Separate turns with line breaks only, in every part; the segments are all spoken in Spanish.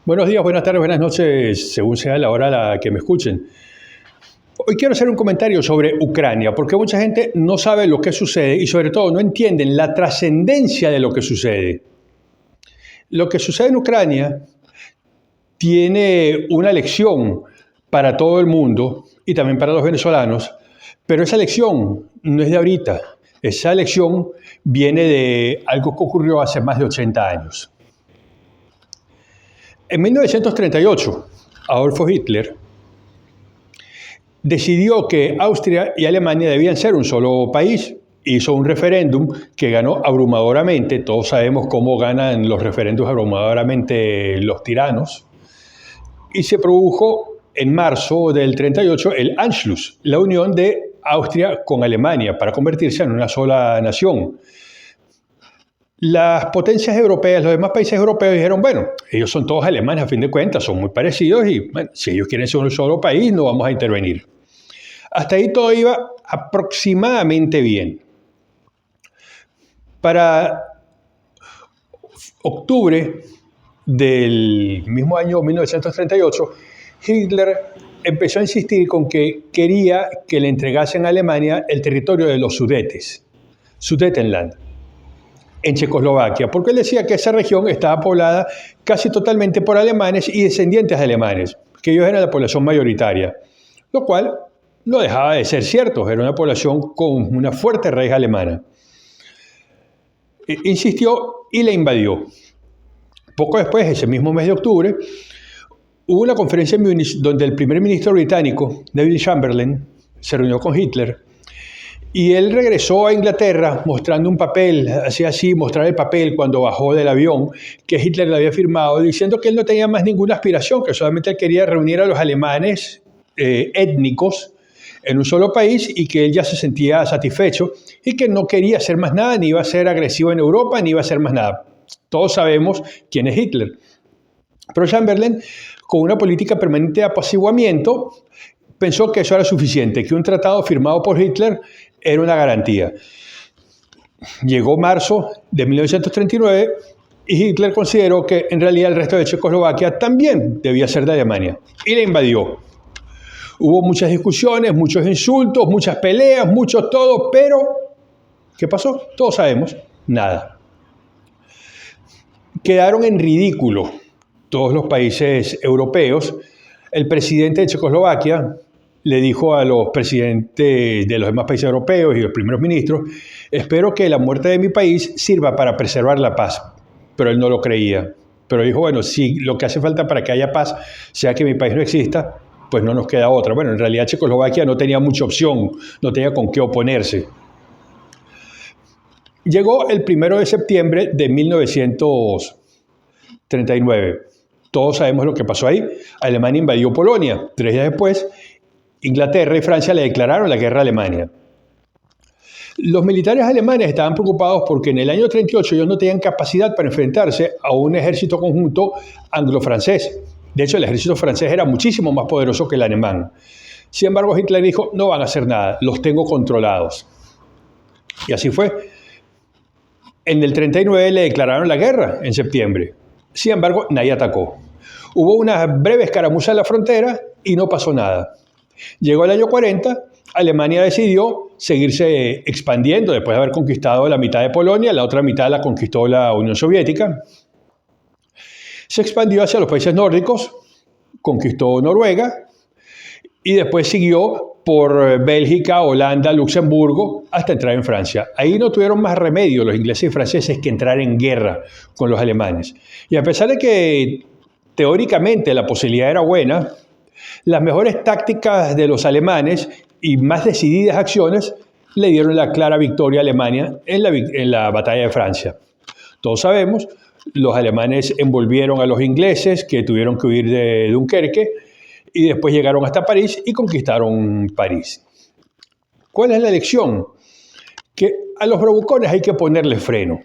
Buenos días, buenas tardes, buenas noches, según sea la hora a la que me escuchen. Hoy quiero hacer un comentario sobre Ucrania, porque mucha gente no sabe lo que sucede y sobre todo no entienden la trascendencia de lo que sucede. Lo que sucede en Ucrania tiene una lección para todo el mundo y también para los venezolanos, pero esa lección no es de ahorita. Esa lección viene de algo que ocurrió hace más de 80 años. En 1938, Adolfo Hitler decidió que Austria y Alemania debían ser un solo país. Hizo un referéndum que ganó abrumadoramente. Todos sabemos cómo ganan los referéndums abrumadoramente los tiranos. Y se produjo en marzo del 38 el Anschluss, la unión de Austria con Alemania para convertirse en una sola nación. Las potencias europeas, los demás países europeos dijeron, bueno, ellos son todos alemanes a fin de cuentas, son muy parecidos y bueno, si ellos quieren ser un solo país no vamos a intervenir. Hasta ahí todo iba aproximadamente bien. Para octubre del mismo año 1938, Hitler empezó a insistir con que quería que le entregasen a Alemania el territorio de los Sudetes, Sudetenland, en Checoslovaquia, porque él decía que esa región estaba poblada casi totalmente por alemanes y descendientes de alemanes, que ellos eran la población mayoritaria, lo cual no dejaba de ser cierto, era una población con una fuerte raíz alemana. Insistió y la invadió. Poco después, ese mismo mes de octubre, hubo una conferencia en Múnich donde el primer ministro británico, Neville Chamberlain, se reunió con Hitler y él regresó a Inglaterra mostrando un papel, hacía así, mostrar el papel cuando bajó del avión que Hitler le había firmado, diciendo que él no tenía más ninguna aspiración, que solamente él quería reunir a los alemanes étnicos en un solo país y que él ya se sentía satisfecho y que no quería hacer más nada, ni iba a ser agresivo en Europa, ni iba a hacer más nada. Todos sabemos quién es Hitler. Pero Chamberlain, con una política permanente de apaciguamiento, pensó que eso era suficiente, que un tratado firmado por Hitler era una garantía. Llegó marzo de 1939 y Hitler consideró que en realidad el resto de Checoslovaquia también debía ser de Alemania y la invadió. Hubo muchas discusiones, muchos insultos, muchas peleas, mucho todo, pero ¿qué pasó? Todos sabemos, nada. Quedaron en ridículo todos los países europeos. El presidente de Checoslovaquia le dijo a los presidentes de los demás países europeos y los primeros ministros, espero que la muerte de mi país sirva para preservar la paz. Pero él no lo creía. Pero dijo, bueno, si lo que hace falta para que haya paz sea que mi país no exista, pues no nos queda otra. Bueno, en realidad Checoslovaquia no tenía mucha opción, no tenía con qué oponerse. Llegó el 1 de septiembre de 1939. Todos sabemos lo que pasó ahí. Alemania invadió Polonia. 3 días después, Inglaterra y Francia le declararon la guerra a Alemania. Los militares alemanes estaban preocupados porque en el año 38 ellos no tenían capacidad para enfrentarse a un ejército conjunto anglo-francés. De hecho, el ejército francés era muchísimo más poderoso que el alemán. Sin embargo, Hitler dijo, no van a hacer nada, los tengo controlados. Y así fue. En el 39 le declararon la guerra en septiembre. Sin embargo, nadie atacó. Hubo una breve escaramuza en la frontera y no pasó nada. Llegó el año 40, Alemania decidió seguirse expandiendo después de haber conquistado la mitad de Polonia, la otra mitad la conquistó la Unión Soviética. Se expandió hacia los países nórdicos, conquistó Noruega y después siguió por Bélgica, Holanda, Luxemburgo, hasta entrar en Francia. Ahí no tuvieron más remedio los ingleses y franceses que entrar en guerra con los alemanes. Y a pesar de que teóricamente la posibilidad era buena, las mejores tácticas de los alemanes y más decididas acciones le dieron la clara victoria a Alemania en la batalla de Francia. Todos sabemos, los alemanes envolvieron a los ingleses que tuvieron que huir de Dunkerque y después llegaron hasta París y conquistaron París. ¿Cuál es la lección? Que a los bravucones hay que ponerle freno.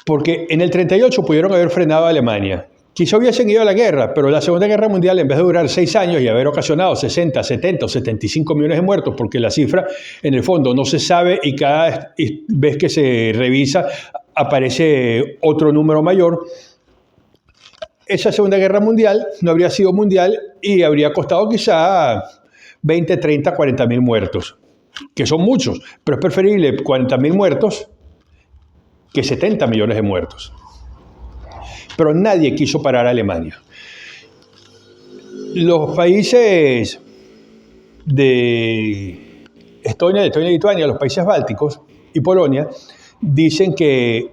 Porque en el 38 pudieron haber frenado a Alemania. Quizá hubiesen ido a la guerra, pero la Segunda Guerra Mundial, en vez de durar 6 años y haber ocasionado 60, 70 o 75 millones de muertos, porque la cifra en el fondo no se sabe y cada vez que se revisa aparece otro número mayor, esa Segunda Guerra Mundial no habría sido mundial y habría costado quizá 20, 30, 40 mil muertos, que son muchos, pero es preferible 40 mil muertos que 70 millones de muertos. Pero nadie quiso parar a Alemania. Los países de Estonia, Lituania, los países bálticos y Polonia dicen que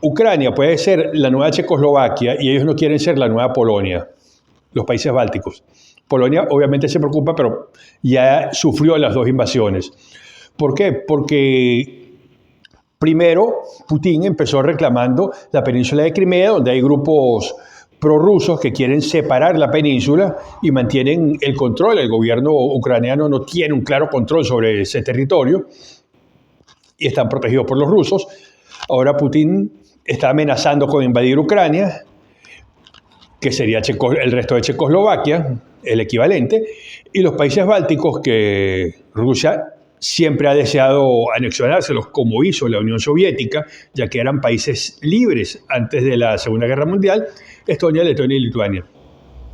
Ucrania puede ser la nueva Checoslovaquia y ellos no quieren ser la nueva Polonia, los países bálticos. Polonia obviamente se preocupa, pero ya sufrió las dos invasiones. ¿Por qué? Porque primero Putin empezó reclamando la península de Crimea, donde hay grupos prorrusos que quieren separar la península y mantienen el control. El gobierno ucraniano no tiene un claro control sobre ese territorio y están protegidos por los rusos. Ahora Putin está amenazando con invadir Ucrania, que sería el resto de Checoslovaquia, el equivalente, y los países bálticos que Rusia siempre ha deseado anexionárselos, como hizo la Unión Soviética, ya que eran países libres antes de la Segunda Guerra Mundial, Estonia, Letonia y Lituania.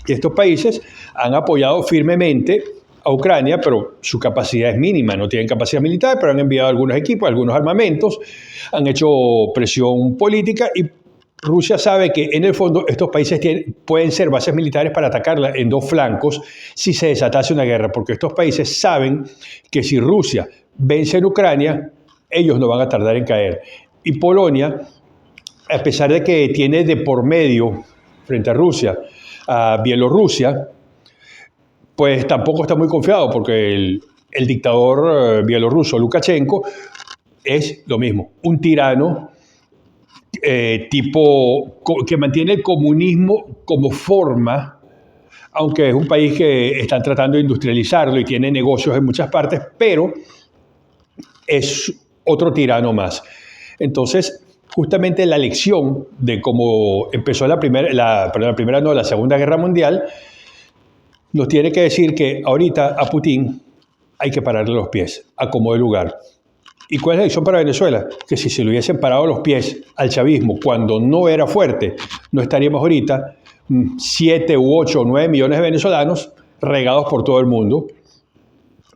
Y estos países han apoyado firmemente a Ucrania, pero su capacidad es mínima, no tienen capacidad militar, pero han enviado algunos equipos, algunos armamentos, han hecho presión política y Rusia sabe que en el fondo estos países pueden ser bases militares para atacarla en dos flancos si se desatase una guerra, porque estos países saben que si Rusia vence en Ucrania, ellos no van a tardar en caer. Y Polonia, a pesar de que tiene de por medio frente a Rusia, a Bielorrusia, pues tampoco está muy confiado porque el dictador bielorruso Lukashenko es lo mismo, un tirano que mantiene el comunismo como forma, aunque es un país que están tratando de industrializarlo y tiene negocios en muchas partes, pero es otro tirano más. Entonces, justamente la lección de cómo empezó la Segunda Guerra Mundial, nos tiene que decir que ahorita a Putin hay que pararle los pies, a como de lugar. ¿Y cuál es la lección para Venezuela? Que si se le hubiesen parado los pies al chavismo cuando no era fuerte, no estaríamos ahorita 7 u 8 o 9 millones de venezolanos regados por todo el mundo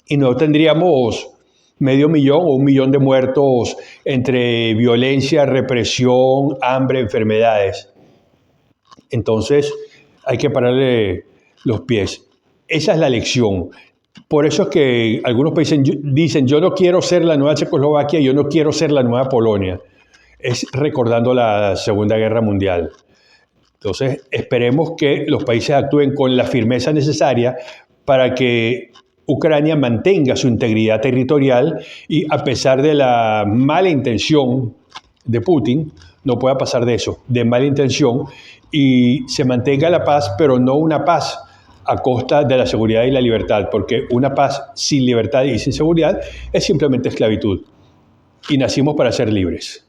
y no tendríamos medio millón o 1 millón de muertos entre violencia, represión, hambre, enfermedades. Entonces hay que pararle los pies. Esa es la lección. Por eso es que algunos países dicen, yo no quiero ser la nueva Checoslovaquia, yo no quiero ser la nueva Polonia. Es recordando la Segunda Guerra Mundial. Entonces, esperemos que los países actúen con la firmeza necesaria para que Ucrania mantenga su integridad territorial y, a pesar de la mala intención de Putin, no pueda pasar de eso, de mala intención, y se mantenga la paz, pero no una paz a costa de la seguridad y la libertad, porque una paz sin libertad y sin seguridad es simplemente esclavitud. Y nacimos para ser libres.